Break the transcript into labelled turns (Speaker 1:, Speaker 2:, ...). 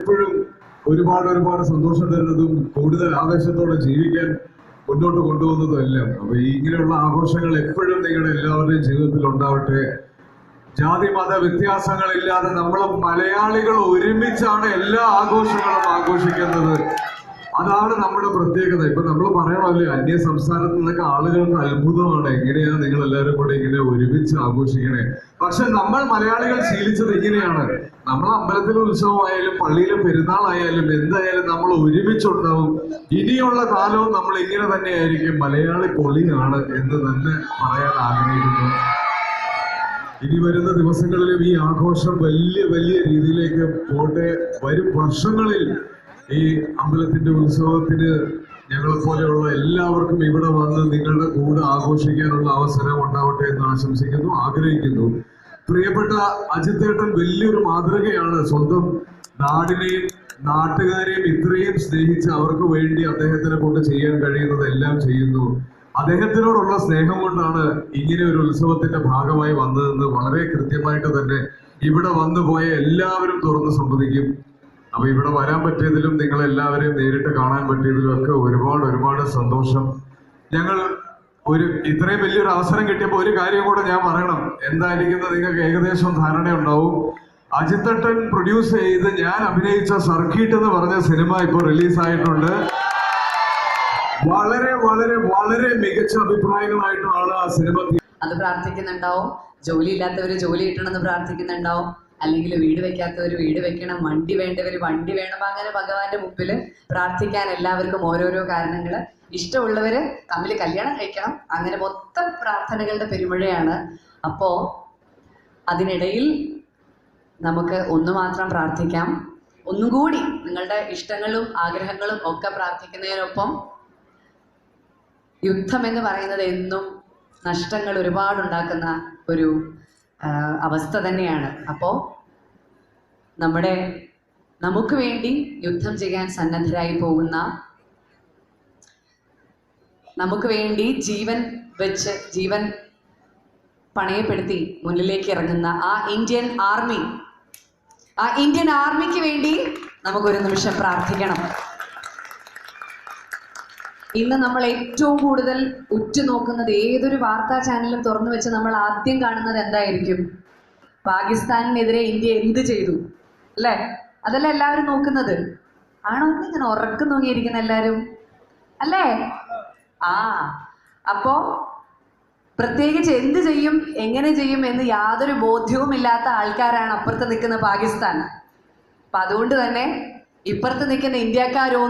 Speaker 1: എപ്പോഴും ഒരുപാട് സന്തോഷം തരുന്നതും കൂടുതൽ ആവേശത്തോടെ ജീവിക്കാൻ മുന്നോട്ട് കൊണ്ടുപോകുന്നതും എല്ലാം. അപ്പൊ ഇങ്ങനെയുള്ള ആഘോഷങ്ങൾ എപ്പോഴും നിങ്ങളുടെ എല്ലാവരുടെയും ജീവിതത്തിൽ ഉണ്ടാവട്ടെ. ജാതി മത വ്യത്യാസങ്ങളില്ലാതെ നമ്മൾ മലയാളികൾ ഒരുമിച്ചാണ് എല്ലാ ആഘോഷങ്ങളും ആഘോഷിക്കുന്നത്. അതാണ് നമ്മുടെ പ്രത്യേകത. ഇപ്പൊ നമ്മൾ പറയണമല്ലേ, അന്യ സംസ്ഥാനത്ത് നിന്നൊക്കെ ആളുകൾക്ക് അത്ഭുതമാണ്, എങ്ങനെയാ നിങ്ങൾ എല്ലാവരും കൂടെ ഇങ്ങനെ ഒരുമിച്ച് ആഘോഷിക്കണേ. പക്ഷെ നമ്മൾ മലയാളികൾ ശീലിച്ചത് ഇങ്ങനെയാണ്. നമ്മൾ അമ്പലത്തിലെ ഉത്സവമായാലും പള്ളിയിലെ പെരുന്നാളായാലും എന്തായാലും നമ്മൾ ഒരുമിച്ചുണ്ടാവും. ഇനിയുള്ള കാലവും നമ്മൾ ഇങ്ങനെ തന്നെയായിരിക്കും. മലയാളി പൊളിയാണ് എന്ന് തന്നെ പറയാൻ ആഗ്രഹിക്കുന്നു. ഇനി വരുന്ന ദിവസങ്ങളിലും ഈ ആഘോഷം വലിയ രീതിയിലേക്ക് പോട്ടെ. വരും വർഷങ്ങളിൽ ഈ അമ്പലത്തിന്റെ ഉത്സവത്തിന് ഞങ്ങളെ പോലെയുള്ള എല്ലാവർക്കും ഇവിടെ വന്ന് നിങ്ങളുടെ കൂടെ ആഘോഷിക്കാനുള്ള അവസരം ഉണ്ടാവട്ടെ എന്ന് ആശംസിക്കുന്നു, ആഗ്രഹിക്കുന്നു. പ്രിയപ്പെട്ട അജിത്തേട്ടൻ വലിയൊരു മാതൃകയാണ്. സ്വന്തം നാടിനെയും നാട്ടുകാരെയും ഇത്രയും സ്നേഹിച്ച് അവർക്ക് വേണ്ടി അദ്ദേഹത്തിനെ കൊണ്ട് ചെയ്യാൻ കഴിയുന്നതെല്ലാം ചെയ്യുന്നു. അദ്ദേഹത്തിനോടുള്ള സ്നേഹം കൊണ്ടാണ് ഇങ്ങനെ ഒരു ഉത്സവത്തിന്റെ ഭാഗമായി വന്നതെന്ന് വളരെ കൃത്യമായിട്ട് തന്നെ ഇവിടെ വന്നു പോയ എല്ലാവരും തുറന്ന് സമ്മതിക്കും. അപ്പൊ ഇവിടെ വരാൻ പറ്റിയതിലും നിങ്ങളെല്ലാവരെയും നേരിട്ട് കാണാൻ പറ്റിയതിലും ഒക്കെ ഒരുപാട് സന്തോഷം. ഞങ്ങൾ ഇത്രയും വലിയൊരു അവസരം കിട്ടിയപ്പോൾ ഒരു കാര്യം കൂടെ ഞാൻ പറയണം. എന്തായിരിക്കുന്നത് നിങ്ങൾക്ക് ഏകദേശം ധാരണയുണ്ടാവും. അജിത്തേട്ടൻ പ്രൊഡ്യൂസ് ചെയ്ത് ഞാൻ അഭിനയിച്ച സർക്കിട്ട് എന്ന് പറഞ്ഞ സിനിമ ഇപ്പോൾ റിലീസായിട്ടുണ്ട്. വളരെ മികച്ച അഭിപ്രായങ്ങളായിട്ടാണ് ആ സിനിമ.
Speaker 2: അത് പ്രാർത്ഥിക്കുന്നുണ്ടാവും. ജോലി ഇല്ലാത്തവര് ജോലി കിട്ടണമെന്ന് പ്രാർത്ഥിക്കുന്നുണ്ടാവും. അല്ലെങ്കിൽ വീട് വെക്കാത്തവർ വീട് വെക്കണം, വണ്ടി വേണ്ടവർ വണ്ടി വേണം. അങ്ങനെ ഭഗവാന്റെ മുമ്പിൽ പ്രാർത്ഥിക്കാൻ എല്ലാവർക്കും ഓരോരോ കാരണങ്ങൾ. ഇഷ്ടമുള്ളവര് തമ്മിൽ കല്യാണം കഴിക്കണം. അങ്ങനെ മൊത്തം പ്രാർത്ഥനകളുടെ പെരുമഴയാണ്. അപ്പോ അതിനിടയിൽ നമുക്ക് ഒന്നു മാത്രം പ്രാർത്ഥിക്കാം. ഒന്നുകൂടി നിങ്ങളുടെ ഇഷ്ടങ്ങളും ആഗ്രഹങ്ങളും ഒക്കെ പ്രാർത്ഥിക്കുന്നതിനൊപ്പം യുദ്ധം എന്ന് പറയുന്നത് എന്നും നഷ്ടങ്ങൾ ഒരുപാടുണ്ടാക്കുന്ന ഒരു അവസ്ഥ തന്നെയാണ്. അപ്പോൾ നമുക്ക് വേണ്ടി യുദ്ധം ചെയ്യാൻ സന്നദ്ധരായി പോകുന്ന, നമുക്ക് വേണ്ടി ജീവൻ വെച്ച് ജീവൻ പണയപ്പെടുത്തി മുന്നിലേക്ക് ഇറങ്ങുന്ന ആ ഇന്ത്യൻ ആർമിക്ക് വേണ്ടി നമുക്കൊരു നിമിഷം പ്രാർത്ഥിക്കണം. ഇന്ന് നമ്മൾ ഏറ്റവും കൂടുതൽ ഉറ്റുനോക്കുന്നത്, ഏതൊരു വാർത്താ ചാനലും തുറന്നു വെച്ച് നമ്മൾ ആദ്യം കാണുന്നത് എന്തായിരിക്കും? പാകിസ്ഥാനിനെതിരെ ഇന്ത്യ എന്ത് ചെയ്തു, അല്ലേ? അതല്ല എല്ലാവരും നോക്കുന്നത്. ആണോ? ഇങ്ങനെ ഉറക്കം തൂങ്ങിയിരിക്കുന്ന എല്ലാവരും, അല്ലേ? അപ്പോ പ്രത്യേകിച്ച് എന്ത് ചെയ്യും, എങ്ങനെ ചെയ്യും എന്ന് യാതൊരു ബോധ്യവും ഇല്ലാത്ത ആൾക്കാരാണ് അപ്പുറത്ത് നിൽക്കുന്ന പാകിസ്ഥാൻ. അപ്പൊ അതുകൊണ്ട് തന്നെ ഇപ്പുറത്ത് നിൽക്കുന്ന ഇന്ത്യക്കാരൊന്നും